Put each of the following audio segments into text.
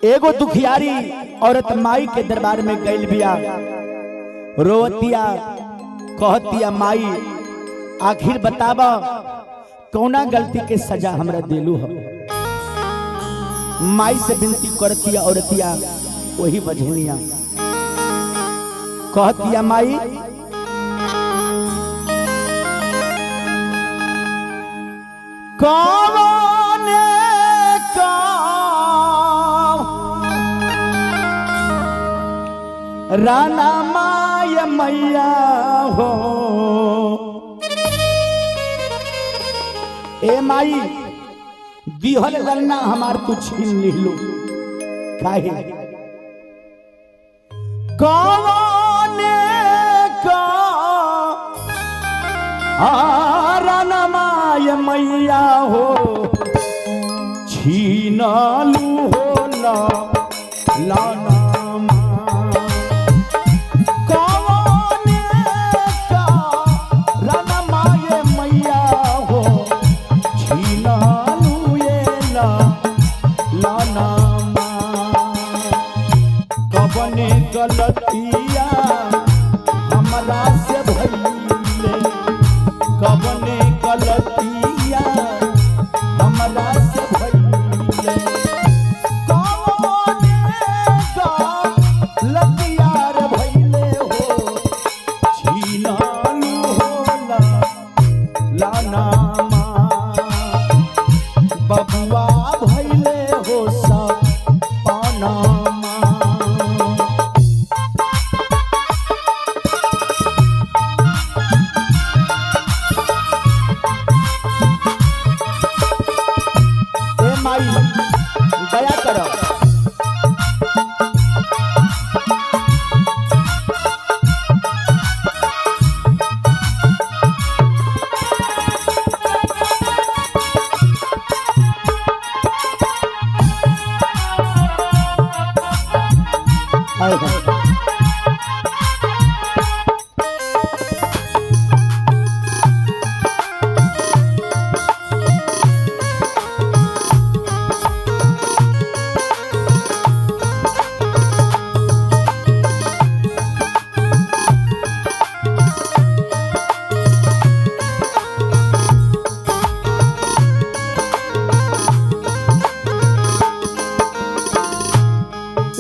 एगो दुखियारी औरत माई के दरबार में गइल बिया, रोवतिया कहतिया माई आखिर बतावा कौना गलती के सजा हमरा देलू हो। माई से विनती करतिया औरतिया वही बझनिया कहतिया माई कौन राना माय मैया हो। ए माई दिहल रन्ना हमार तू छीन लिहलो काहे कौन का राना माय मैया हो छीन लू हो लाना गलतिया हमरा से भइले कबने गलतिया हमरा से भइले कबने गलतिया रे भइले हो छीनालू होला लाना बबुआ भइले हो सब पाना दया करो।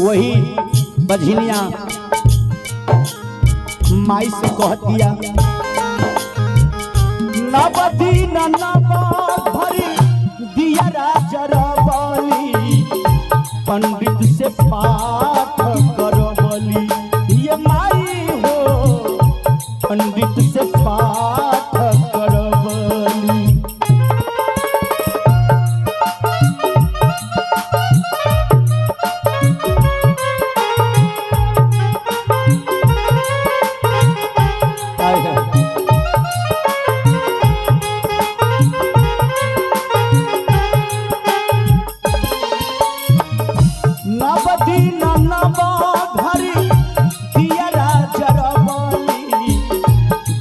वही बझनिया माई से कहतिया नवदीन भरी दिया राजरबली पंडित से पाठ करबली ये माई हो पंडित से पाठ करबली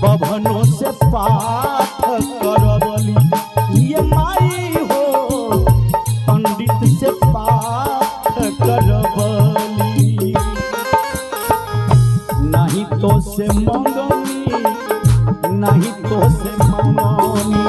बभनों से पाठ करबली ये माई हो पंडित से पाठ करबली नहीं तो से मंगनी नहीं तो से मंगनी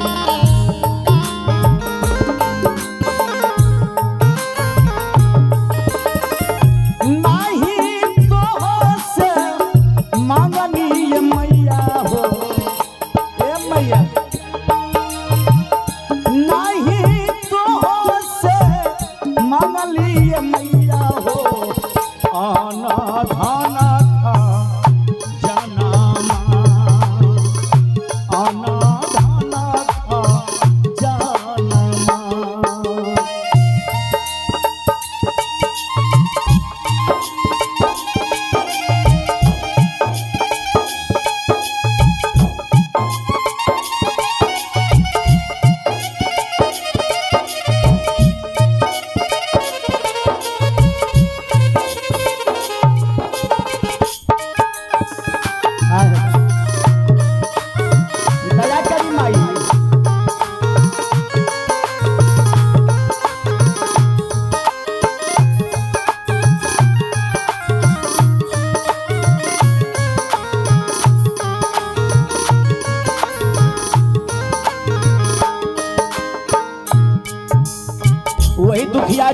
मैया हो आना धाना था जाना आना धाना था जाना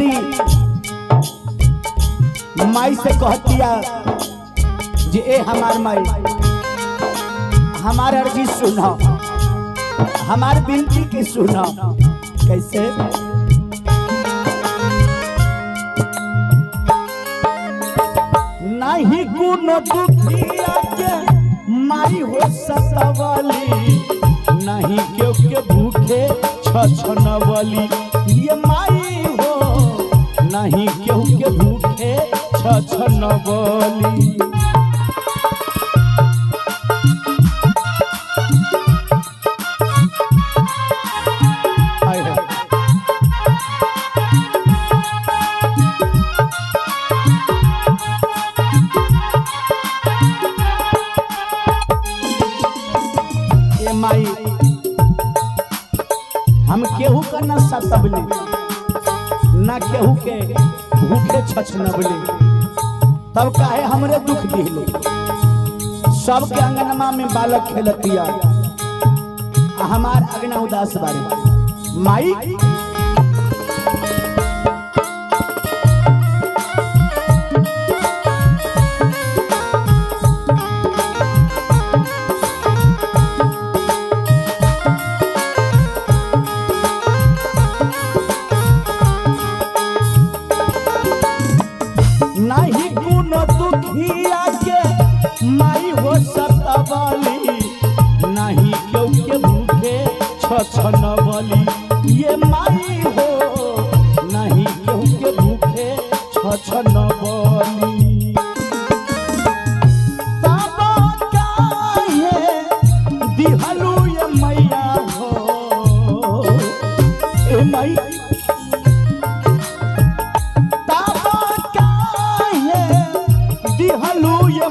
डाली माई से कहतिया जे ए हमार माई हमार अर्जी सुना, हमार बिनती के सुना। कैसे? नहीं कोनो दुखिया के माई हो सतावली, नहीं क्यों के भूखे छछनवली। ये माई हो नहीं क्यों के भूखे छछनवली। माई हम केहू का न सतबली न केहू के भूखे छछनबली, तब काहे हमरे दुख दिले। सबके अंगनमा में बालक खेलतिया, हमार अगना उदास बारे माई। नहीं कोनो दुखिया के माई हो सतावली, नहीं क्यों के भूखे छछनवली। ये माई हो नहीं क्यों के भूखे छछनवली। बाबा काहे दिहलू ये मैया हो ए माई।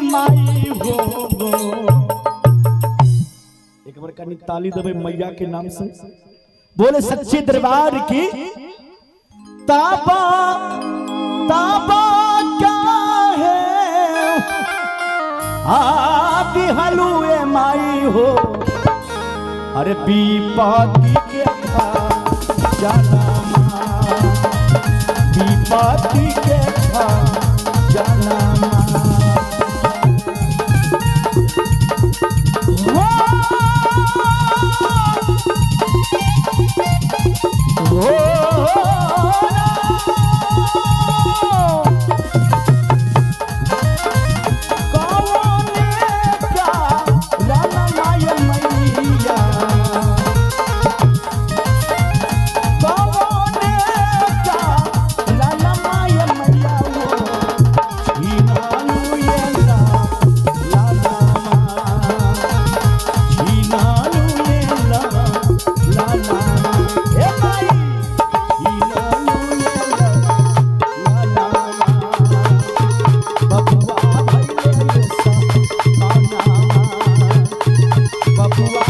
माई हो एक बार कनी ताली देवे मैया के नाम से, बोले सच्चे दरबार की। ताबा ताबा क्या है आदि हलुए माई हो, अरे बीपाती के खा जाना, बीपाती के खा जाना। बबुआ